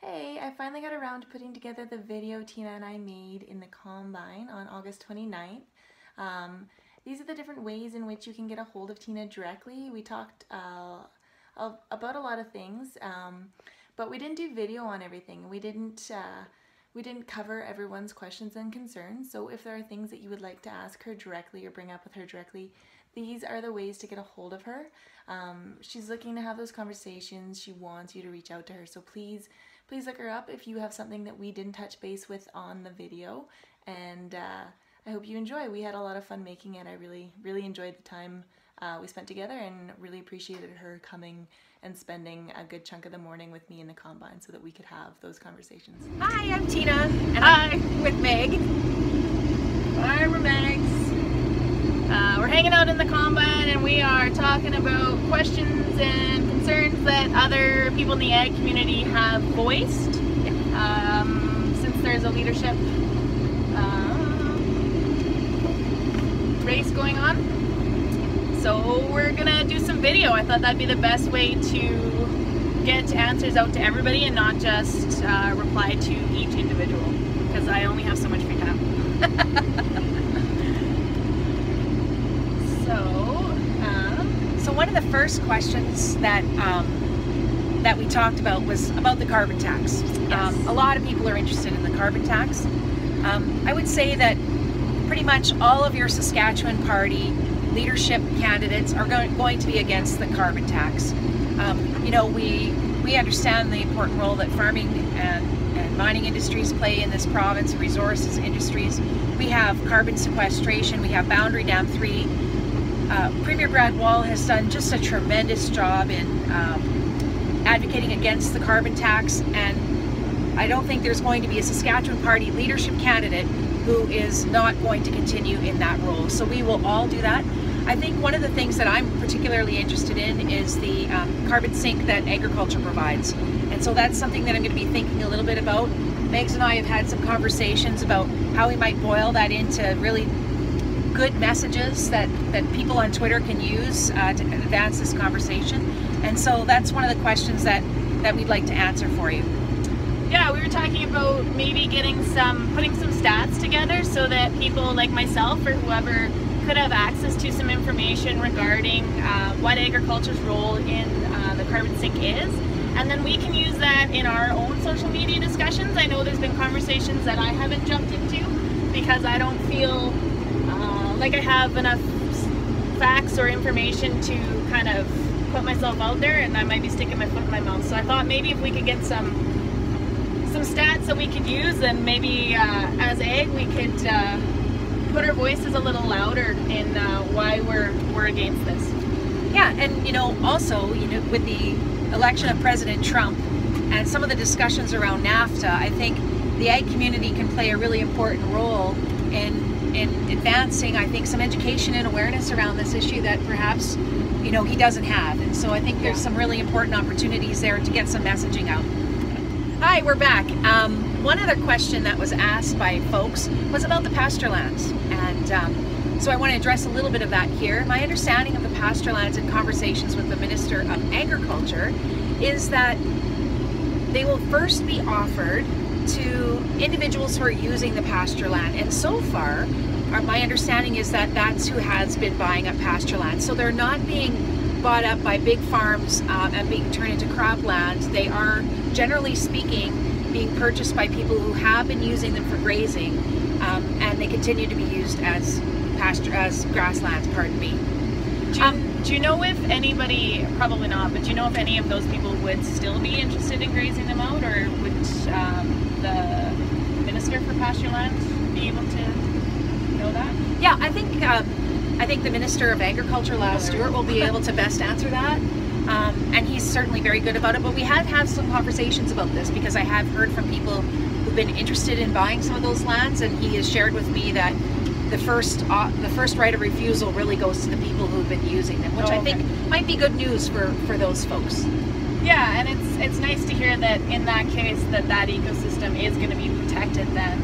Hey, I finally got around to putting together the video Tina and I made in the Combine on August 29th. These are the different ways in which you can get a hold of Tina directly. We talked about a lot of things, but we didn't do video on everything. We didn't cover everyone's questions and concerns, so if there are things that you would like to ask her directly or bring up with her directly, these are the ways to get a hold of her. She's looking to have those conversations. She wants you to reach out to her, so please look her up if you have something that we didn't touch base with on the video, and I hope you enjoy. We had a lot of fun making it. I really enjoyed the time we spent together and really appreciated her coming and spending a good chunk of the morning with me in the Combine so that we could have those conversations. Hi, I'm Tina, and I'm with Meg. Hi, we're Megs. We're hanging out in the Combine and we are talking about questions and concerns that other people in the ag community have voiced since there's a leadership race going on. So we're gonna do some video. I thought that'd be the best way to get answers out to everybody and not just reply to each individual, because I only have so much free time. So one of the first questions that that we talked about was about the carbon tax. Yes. A lot of people are interested in the carbon tax. I would say that pretty much all of your Saskatchewan Party leadership candidates are going to be against the carbon tax. You know, we understand the important role that farming and mining industries play in this province, resources industries. We have carbon sequestration, we have Boundary Dam 3. Premier Brad Wall has done just a tremendous job in advocating against the carbon tax, and I don't think there's going to be a Saskatchewan Party leadership candidate who is not going to continue in that role. So we will all do that. I think one of the things that I'm particularly interested in is the carbon sink that agriculture provides. And so that's something that I'm going to be thinking a little bit about. Megs and I have had some conversations about how we might boil that into really good messages that people on Twitter can use to advance this conversation. And so that's one of the questions that we'd like to answer for you. Yeah, we were talking about maybe putting some stats together so that people like myself or whoever could have access to some information regarding what agriculture's role in the carbon sink is, and then we can use that in our own social media discussions. I know there's been conversations that I haven't jumped into because I don't feel like I have enough facts or information to kind of put myself out there, and I might be sticking my foot in my mouth. So I thought maybe if we could get some stats that we could use, then maybe as ag we could put our voices a little louder in why we're against this. Yeah, and you know, also, you know, with the election of President Trump and some of the discussions around NAFTA, I think the ag community can play a really important role in advancing, I think, some education and awareness around this issue that perhaps, you know, he doesn't have. And so I think there's some really important opportunities there to get some messaging out. Hi, we're back. One other question that was asked by folks was about the pasture lands, and so I want to address a little bit of that here. My understanding of the pasture lands in conversations with the Minister of Agriculture is that they will first be offered to individuals who are using the pasture land, and so far my understanding is that that's who has been buying up pasture land. So they're not being bought up by big farms and being turned into cropland. They are, generally speaking, being purchased by people who have been using them for grazing, and they continue to be used as pasture, as grasslands, pardon me. Do you know if anybody, probably not, but do you know if any of those people would still be interested in grazing them out, or would the Minister for Pasture Land be able to know that? Yeah, I think the Minister of Agriculture, Lyle Stewart, will be able to best answer that. And he's certainly very good about it, but we have had some conversations about this because I have heard from people who've been interested in buying some of those lands, and he has shared with me that the first right of refusal really goes to the people who've been using them, which I think might be good news for those folks. Yeah, and it's nice to hear that in that case that ecosystem is going to be protected then,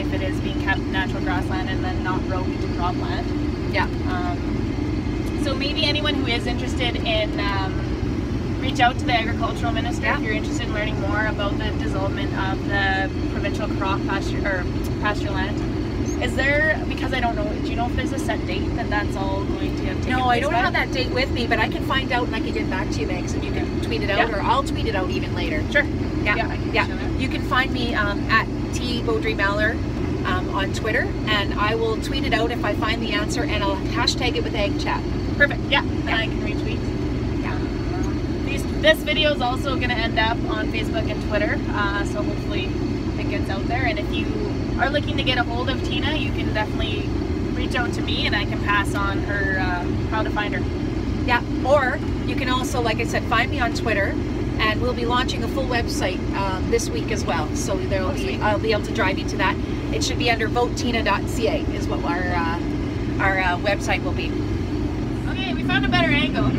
if it is being kept natural grassland and then not broke into cropland. Yeah. So maybe anyone who is interested in reach out to the agricultural minister if you're interested in learning more about the dissolvement of the provincial crop pasture land. Is there, because I don't know, do you know if there's a set date that that's all going to have taken place? No, I don't have that date with me, but I can find out and I can get back to you, Megs, and you can tweet it out, or I'll tweet it out even later. Sure. Yeah. I can show that. You can find me at Tina Beaudry-Mellor on Twitter, and I will tweet it out if I find the answer, and I'll hashtag it with Ag Chat. Perfect. Yeah, and I can retweet. This video is also going to end up on Facebook and Twitter, so hopefully it gets out there. And if you are looking to get a hold of Tina, you can definitely reach out to me and I can pass on her how to find her. Yeah, or you can also, like I said, find me on Twitter, and we'll be launching a full website this week as well. So there'll be, I'll be able to drive you to that. It should be under votetina.ca is what our website will be. Okay, we found a better angle.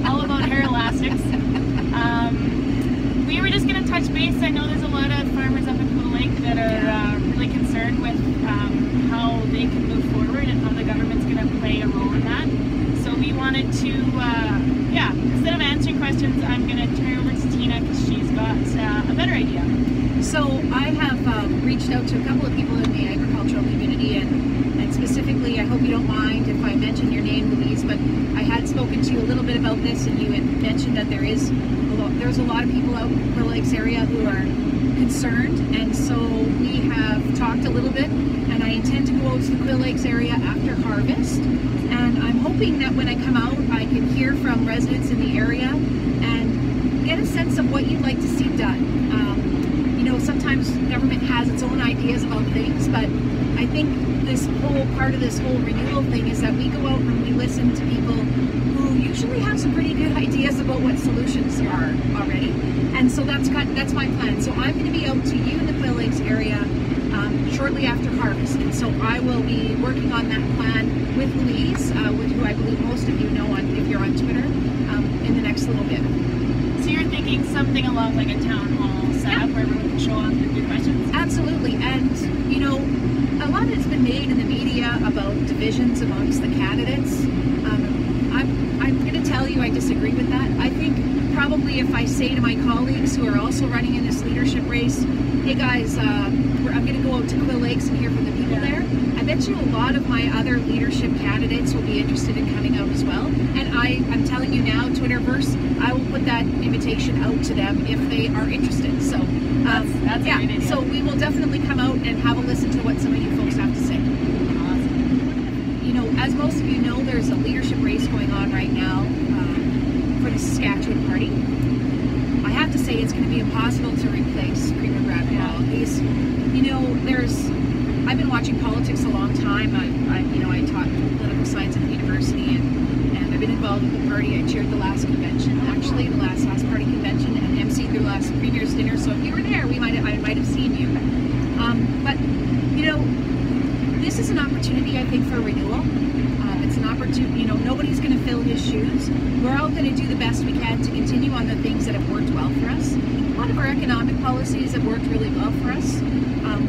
All about hair elastics. We were just going to touch base. I know there's a lot of farmers up in Cool Lake that are really concerned with how they can move forward and how the government's going to play a role in that. So we wanted to, instead of answering questions, I'm going to turn over to Tina because she's got a better idea. So I have reached out to a couple of people in the agricultural community, and specifically, I hope you don't mind if I mention your name, Louise, but I had spoken to you a little bit about this, and you had mentioned that there's a lot of people out in the Lakes area who are concerned, and so we have talked a little bit, and I intend to go out to the Quill Lakes area after harvest, and I'm hoping that when I come out I can hear from residents in the area and get a sense of what you'd like to see done. You know, sometimes government has its own ideas about things, but I think this whole part of this whole renewal thing is that we go out and we listen to people who usually have some pretty good ideas about what solutions are already, and so that's my plan. So I'm going to be out to you in the Quill Lakes area shortly after harvest, and so I will be working on that plan with Louise, with who I believe most of you know if you're on Twitter, in the next little bit. So you're thinking something along like a town hall setup where everyone can show up and do questions? Absolutely, and you know, a lot has been made in the media about divisions amongst the candidates. I'm going to tell you I disagree with that. I think probably if I say to my colleagues who are also running in this leadership race, hey guys, I'm going to go out to Quill Lakes and hear from the people there, I bet you a lot of my other leadership candidates will be interested in coming out as well. And I'm telling you now, Twitterverse, I will put that invitation out to them if they are interested. So that's a great idea. So we will definitely come out and have a listen to what some of you folks have to say. Awesome. You know, as most of you know, there's a leadership race going on right now for the Saskatchewan Party. I have to say it's going to be impossible to replace Premier Brad Wall. He's, you know, I've been watching politics a long time. I taught political science at the university, and I've been involved with the party. I chaired the last convention, actually, the last party convention, and emceed the last Premier's dinner. So if you were there, I might have seen you. But you know, this is an opportunity, I think, for renewal. It's an opportunity. You know, nobody's going to fill his shoes. We're all going to do the best we can to continue on the things that have worked well for us. A lot of our economic policies have worked really well for us.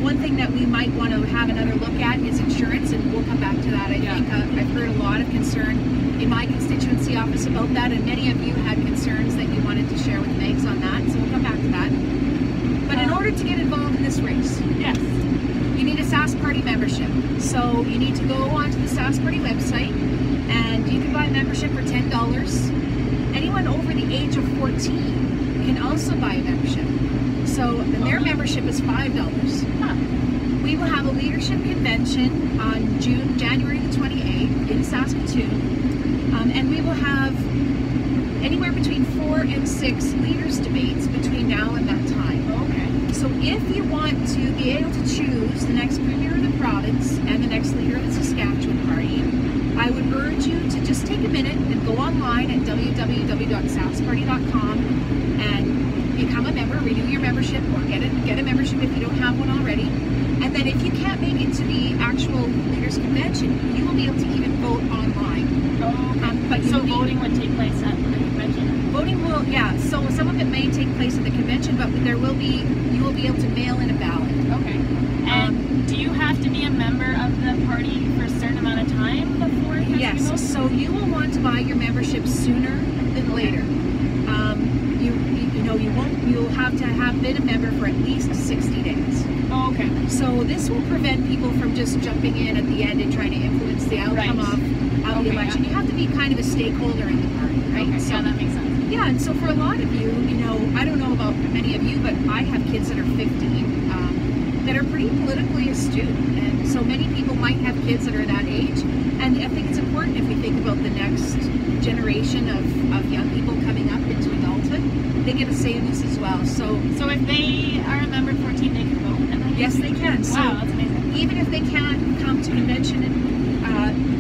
One thing that we might want to have another look at is insurance, and we'll come back to that. I think I've heard a lot of concern in my constituency office about that, and many of you had concerns that you wanted to share with Megs on that, so we'll come back to that. But in order to get involved in this race, yes, you need a Sask Party membership. So you need to go onto the Sask Party website, and you can buy a membership for $10. Anyone over the age of 14 can also buy a membership. So their membership is $5. We will have a leadership convention on January the 28th in Saskatoon, and we will have anywhere between 4 and 6 leaders debates between now and that time. Okay. So if you want to be able to choose the next Premier of the province and the next leader of the Saskatchewan Party, I would urge you to just take a minute and go online at www.saskparty.com and become a member, renew your membership, or get a membership if you don't have one already. And then if you can't make it to the actual leaders convention, you will be able to even vote online. But so voting would take place at the convention? Voting will, so some of it may take place at the convention, but you will be able to mail in a ballot. Okay. And do you have to be a member of the party for a certain amount of time before you can vote? Yes, so you will want to buy your membership sooner than later. you'll have to have been a member for at least 60 days. Oh, okay. So this will prevent people from just jumping in at the end and trying to influence the outcome of the election. You have to be kind of a stakeholder in the party, right? Okay, so, yeah, that makes sense. Yeah, and so for a lot of you, I don't know about many of you, but I have kids that are 15 that are pretty politically astute, and so many people might have kids that are that age, and I think it's important if we think about the next generation of young people coming up into adulthood, they get a say in this as well. So if they are a member of 14, they can vote? Yes, they can. So wow, that's amazing. Even if they can't come to convention,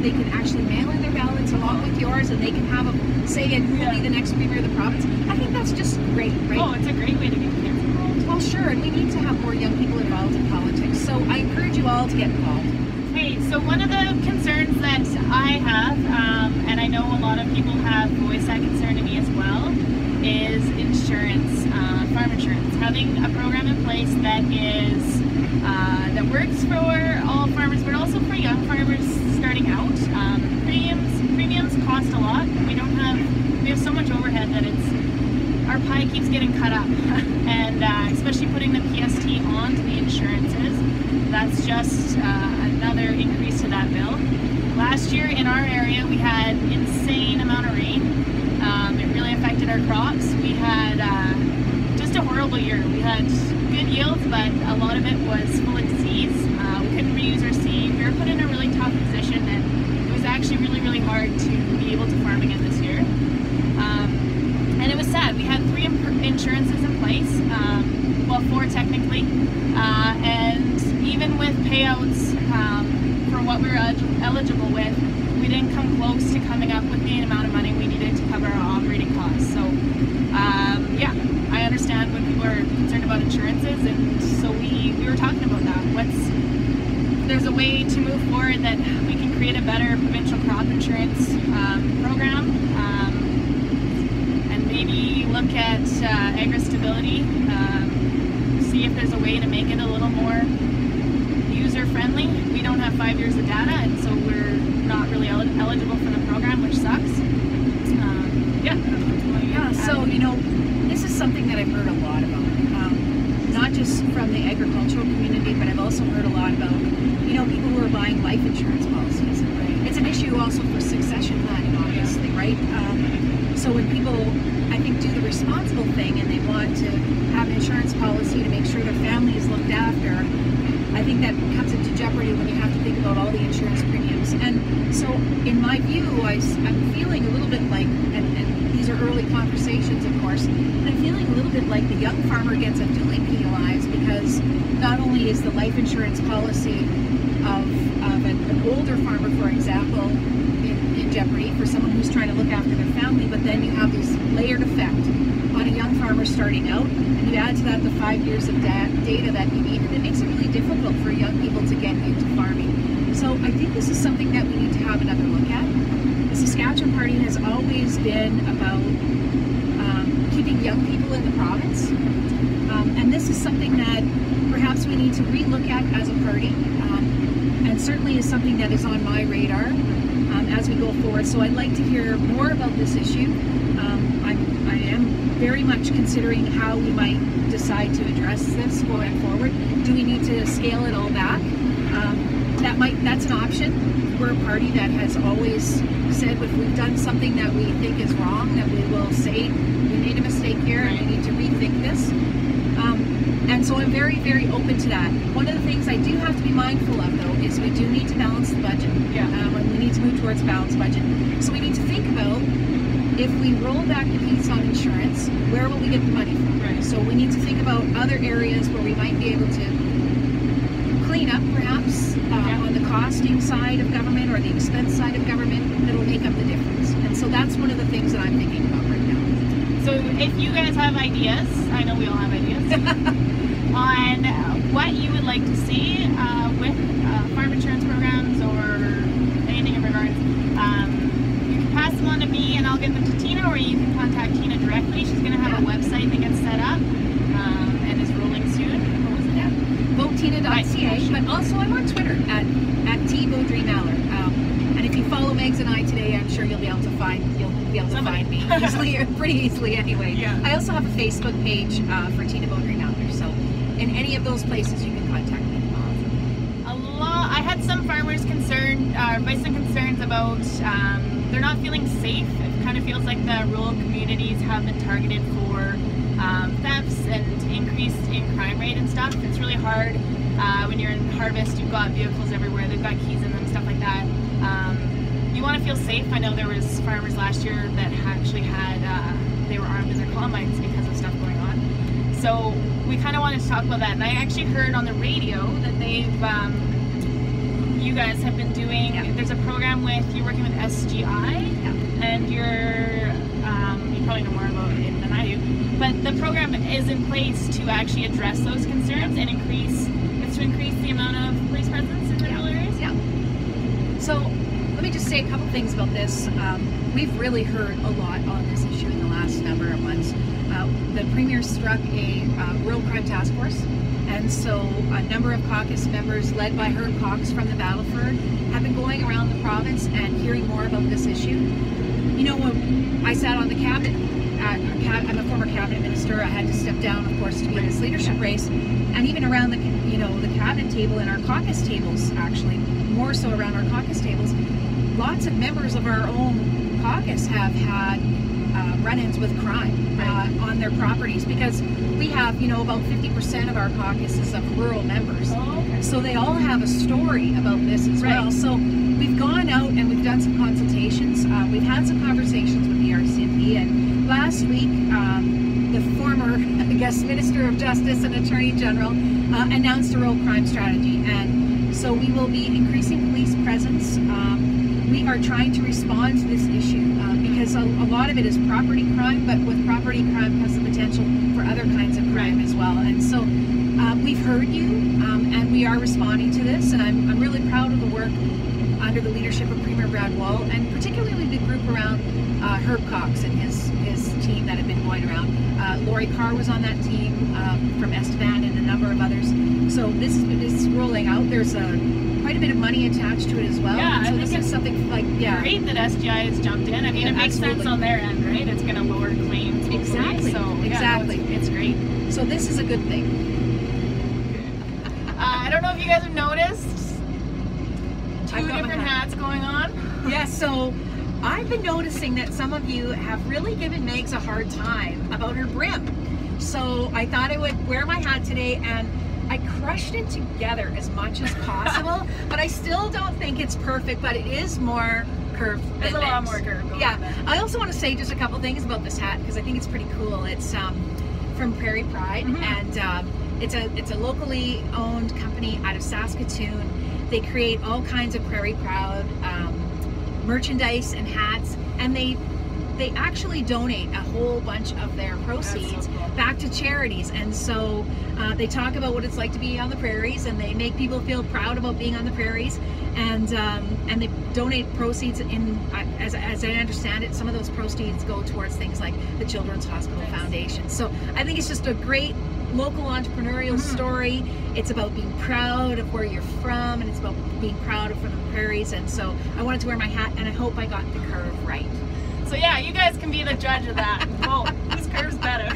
they can actually mail in their ballots along with yours, and they can have a say in who will be the next premier of the province. I think that's just great, right? Oh, it's a great way to get kids involved. Well, sure, and we need to have more young people involved in politics. So I encourage you all to get involved. Hey, so one of the concerns that I have, and I know a lot of people have voiced that concern to me as well, is insurance, farm insurance. Having a program in place that is that works for all farmers, but also for young farmers starting out. Premiums cost a lot. We have so much overhead that our pie keeps getting cut up, and especially putting the PST onto the insurances, that's just another increase to that bill. Last year in our area we had insane amount of rain. It really affected our crops. We had just a horrible year. We had good yields, but a lot of it was full of disease. We couldn't reuse our seed. We were put in a really tough position, and it was actually really, really hard to be able to farm again this year. And it was sad. We had 3 insurances in place, well, 4 technically, and even with payouts for what we were eligible with, we didn't come close to coming up with the amount of money we needed to cover our operating costs. So, yeah, I understand when people are concerned about insurances, and so we were talking about that. There's a way to move forward that we can create a better provincial crop insurance program, and maybe look at agri-stability, see if there's a way to make it a little more user-friendly. We don't have 5 years of data, and so we're not really eligible for the program, which sucks. So this is something that I've heard a lot about, not just from the agricultural community, but I've also heard a lot about people who are buying life insurance policies. It's an issue also for succession planning, obviously, right? So when people, I think, do the responsible thing and they want to have an insurance policy to make sure their family is looked after, I think that comes into jeopardy when you have to think about all the insurance premiums. And so in my view, I'm feeling a little bit like, and these are early conversations, of course, and I'm feeling a little bit like the young farmer gets unduly penalized, because not only is the life insurance policy of an older farmer, for example, in jeopardy for someone who's trying to look after their family, but then you have this layered effect on a young farmer starting out, and you add to that the 5 years of data that you need, and it makes it really difficult for young people to get into farming. So I think this is something that we need to have another look at. The Saskatchewan Party has always been about keeping young people in the province, and this is something that perhaps we need to relook at as a party, and certainly is something that is on my radar as we go forward. So I'd like to hear more about this issue. I am very much considering how we might decide to address this going forward. Do we need to scale it all back? That's an option. We're a party that has always said if we've done something that we think is wrong, that we will say we made a mistake here and we need to rethink this. And so I'm very, very open to that. One of the things I do have to be mindful of, though, is we do need to balance the budget. And we need to move towards a balanced budget. So we need to think about, if we roll back the piece on insurance, where will we get the money from? Right. So we need to think about other areas where we might be able to clean up, perhaps, on the costing side of government or the expense side of government that will make up the difference. And so that's one of the things that I'm thinking about right now. So if you guys have ideas, I know we all have ideas, on what you would like to see with farm insurance programs or anything in regards, you can pass them on to me and I'll get them to Tina, or you can contact Tina directly. She's going to have a website that gets set up and is rolling soon. What was it at? VoteTina.ca, but also I'm on Twitter at T Beaudry-Mellor. And if you follow Megs and I today, I'm sure you'll be able to find me easily, pretty easily anyway. Yeah. I also have a Facebook page for Tina Beaudry-Mellor, so in any of those places you can contact me. I had some farmers voice some concerns about they're not feeling safe. It kind of feels like the rural communities have been targeted for thefts and increase in crime rate and stuff. It's really hard when you're in harvest. You've got vehicles everywhere. They've got keys in them, stuff like that. You want to feel safe. I know there was farmers last year that actually had they were armed in their combines because of stuff going on. So we kind of wanted to talk about that. And I actually heard on the radio that they've you guys have been doing, there's a program you're working with SGI, and you probably know more about it than I do, but the program is in place to actually address those concerns and increase the amount of police presence in the rural areas. Yeah. So let me just say a couple things about this. We've really heard a lot on this issue in the last number of months. The Premier struck a rural crime task force. And so a number of caucus members led by Herb Cox from the Battleford have been going around the province and hearing more about this issue. You know, when I sat on the cabinet, I'm a former cabinet minister, I had to step down, of course, to be in this leadership race. And even around the cabinet table and our caucus tables, actually, more so around our caucus tables, lots of members of our own caucus have had run-ins with crime on their properties, because we have, about 50% of our caucus is of rural members. Oh, okay. So they all have a story about this as well. So we've gone out and we've done some consultations. We've had some conversations with the RCMP, and last week the former, I guess, Minister of Justice and Attorney General announced a rural crime strategy, and so we will be increasing police presence. We are trying to respond to this issue because a lot of it is property crime, but with property crime comes the potential for other kinds of crime as well. And so we've heard you, and we are responding to this, and I'm really proud of the work under the leadership of Premier Brad Wall, and particularly the group around Herb Cox and his team that have been going around. Lori Carr was on that team from Estevan and a number of others. So this is rolling out. There's quite a bit of money attached to it as well. Yeah, so I this think is something like, great that SGI has jumped in. I mean, it makes sense on their end, right? It's going to lower claims. Exactly. So, exactly. It's great. So this is a good thing. I don't know if you guys have noticed two different hats going on. Yeah, so I've been noticing that some of you have really given Megs a hard time about her brim. So I thought I would wear my hat today, and I crushed it together as much as possible, but I still don't think it's perfect, but it is more curved than There's a lot Meg's. more curve. Yeah, I also want to say just a couple things about this hat, because I think it's pretty cool. It's from Prairie Pride, and it's a locally owned company out of Saskatoon. They create all kinds of Prairie Proud merchandise and hats, and they actually donate a whole bunch of their proceeds back to charities. And so they talk about what it's like to be on the prairies, and they make people feel proud about being on the prairies, and they donate proceeds in, as I understand it, some of those proceeds go towards things like the Children's Hospital Foundation. So I think it's just a great local entrepreneurial story. It's about being proud of where you're from, and it's about being proud of from the prairies. And so I wanted to wear my hat, and I hope I got the curve right. So yeah, you guys can be the judge of that. Whoa, whose curve's better?